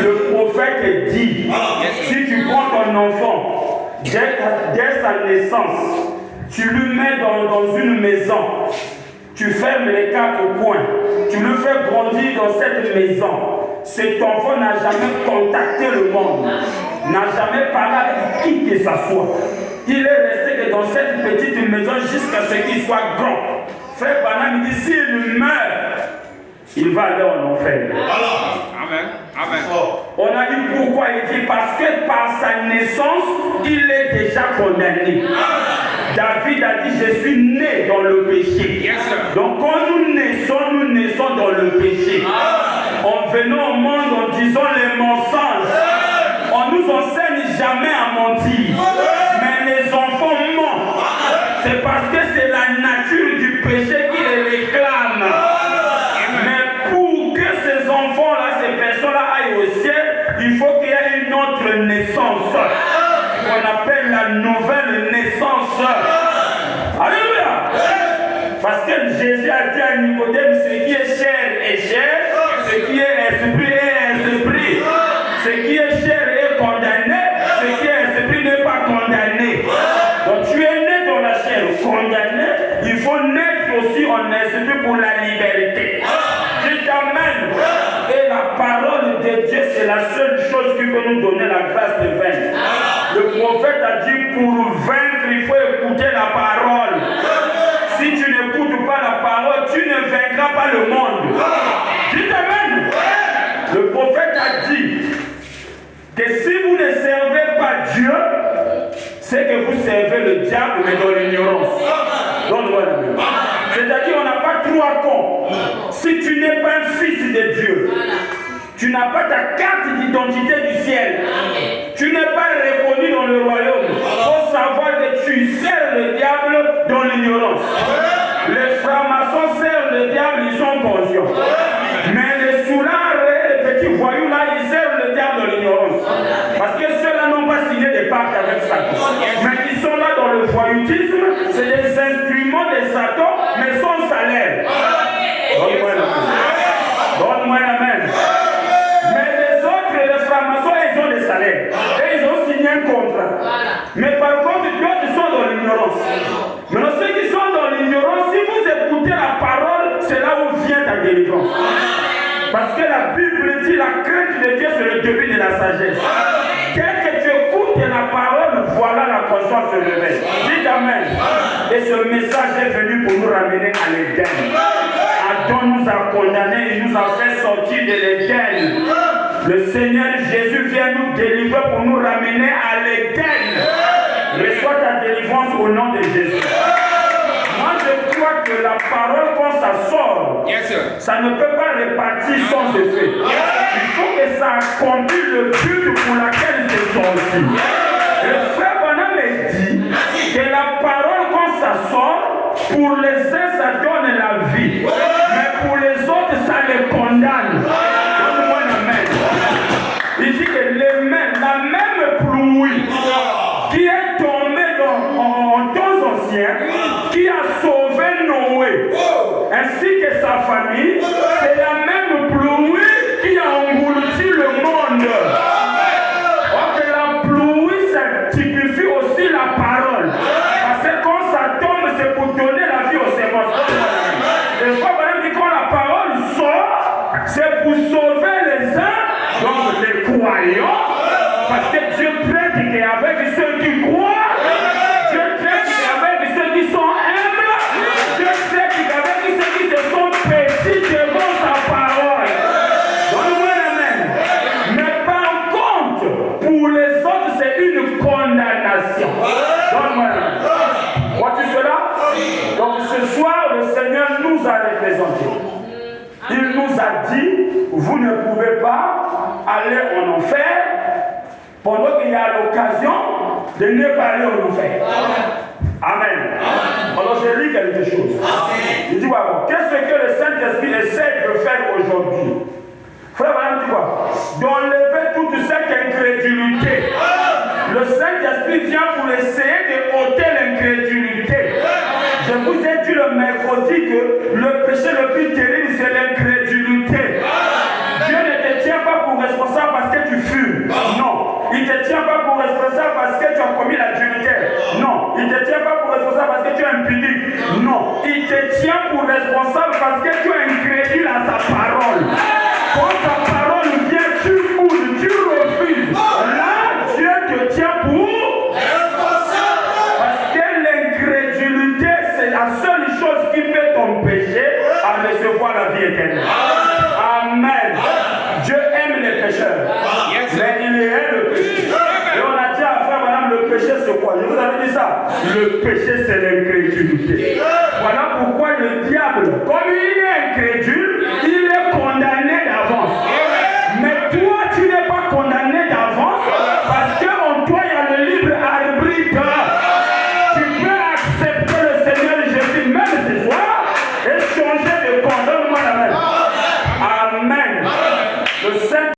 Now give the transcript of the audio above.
Le prophète dit, si tu prends ton enfant, dès sa naissance, tu le mets dans une maison, tu fermes les quatre coins, tu le fais grandir dans cette maison. Cet enfant n'a jamais contacté le monde, n'a jamais parlé avec qui que ce soit. Il est resté que dans cette petite maison jusqu'à ce qu'il soit grand. Frère Branham dit, s'il meurt, il va aller en enfer. Amen. Amen. On a dit pourquoi il dit, parce que par sa naissance, il est déjà condamné. David a dit, je suis né dans le péché. Donc quand nous naissons dans le péché. En venant au monde en disant les mensonges, on nous enseigne jamais à mentir. Mais les enfants mentent. C'est parce que c'est la nature du péché qui les réclame. Mais pour que ces enfants-là, ces personnes-là aillent au ciel, il faut qu'il y ait une autre naissance. Qu'on appelle la nouvelle naissance. Alléluia. Parce que Jésus a dit à Nicodème, ce qui est chair est chair, ce qui est esprit est esprit. Ce qui est chair est condamné, ce qui est esprit n'est pas condamné. Donc tu es né dans la chair condamné, il faut naître aussi en esprit pour la liberté. Dieu t'amène. Et la parole de Dieu, c'est la seule chose qui peut nous donner la grâce de vaincre. Le prophète a dit, pour vaincre, il faut écouter la parole. Si tu n'écoutes pas la parole, tu ne vaincras pas le monde. Dieu t'amène. Le prophète a dit que si vous ne servez pas Dieu, c'est que vous servez le diable, mais dans l'ignorance. C'est-à-dire, on n'a pas trois cons. Si tu n'es pas un fils de Dieu, tu n'as pas ta carte d'identité du ciel. Tu n'es pas reconnu dans le royaume. Il faut savoir que tu sers le diable dans l'ignorance. Les francs-maçons servent le diable, ils sont conscients. Mais les soulards et les petits voyous là, ils servent le diable dans l'ignorance. Parce que ceux-là n'ont pas signé des pactes avec Satan. Mais ils sont là dans le voyoutisme, c'est des instruments de Satan, mais sans salaire. Donne-moi la main. Donne-moi la main. Mais les autres, les francs-maçons, ils ont des salaires. Et ils ont signé un contrat. Mais par contre, d'autres sont dans l'ignorance. Maintenant, ceux qui sont dans l'ignorance, si vous écoutez la parole, c'est là où vient ta délivrance. Parce que la Bible dit la crainte de Dieu, c'est le début de la sagesse. Dès que tu écoutes la parole, voilà la conscience se réveille. Dites Amen. Et ce message est venu pour nous ramener à l'Éden. Adam nous a condamnés, il nous a fait sortir de l'Éden. Le Seigneur Jésus vient nous délivrer pour nous ramener à l'Éden. Reçois ta délivrance au nom de Jésus. Moi, je crois que la parole, quand ça sort, ça ne peut pas repartir sans effet. Il faut que ça accomplisse le but pour laquelle c'est sorti. Le frère Branham dit que la parole, quand ça sort, pour les uns, ça donne la vie. Mais pour les autres, ça les condamne. Donne-moi la main. Il dit que la même pluie qui est tombée en temps anciens, qui a sauvé Noé, ainsi que sa famille, c'est la même pluie qui a englouti le monde. Or que la pluie, ça typifie aussi la parole. Parce que quand ça tombe, c'est pour donner la vie aux semences. Et fois, dit quand la parole sort, c'est pour sauver les uns, donc les croyants, parce que Dieu traite qu'avec ceux qui croient, Dieu traite qu'avec ceux qui sont humbles, Dieu traite qu'avec ceux qui se sont petits devant sa parole. Donne-moi la main. Mais par contre, pour les autres, c'est une condamnation. Donne-moi la main. Vois-tu cela? Donc ce soir, le Seigneur nous a représentés. Il nous a dit, vous ne pouvez pas aller en enfer pendant qu'il y a l'occasion de ne pas aller en enfer. Amen. Alors je lis quelque chose. Il dit, qu'est-ce que le Saint-Esprit essaie de faire aujourd'hui? Frère, voilà, tu vois, d'enlever toute cette incrédulité. Le Saint-Esprit vient pour essayer de ôter l'incrédulité. Je vous ai dit le mercredi que le péché le plus terrible, c'est l'incrédulité. Dieu ne te tient pas pour responsable parce que tu fumes. Non. Il ne te tient pas pour responsable parce que tu as commis l'adultère. Non. Il ne te tient pas pour responsable parce que tu es impudique. Non. Il te tient pour responsable parce que tu es incrédule à sa parole. Quand sa parole vient, tu boudes, tu refuses. Là, Dieu te tient pour responsable. Parce que l'incrédulité, c'est la seule chose qui peut t'empêcher à recevoir la vie éternelle. Amen. Dieu aime les pécheurs. Mais il est le péché. Et on a dit à frère, madame, le péché c'est quoi? Je vous avais dit ça. Le péché c'est l'incrédulité. Voilà pourquoi le diable, comme il est incrédule,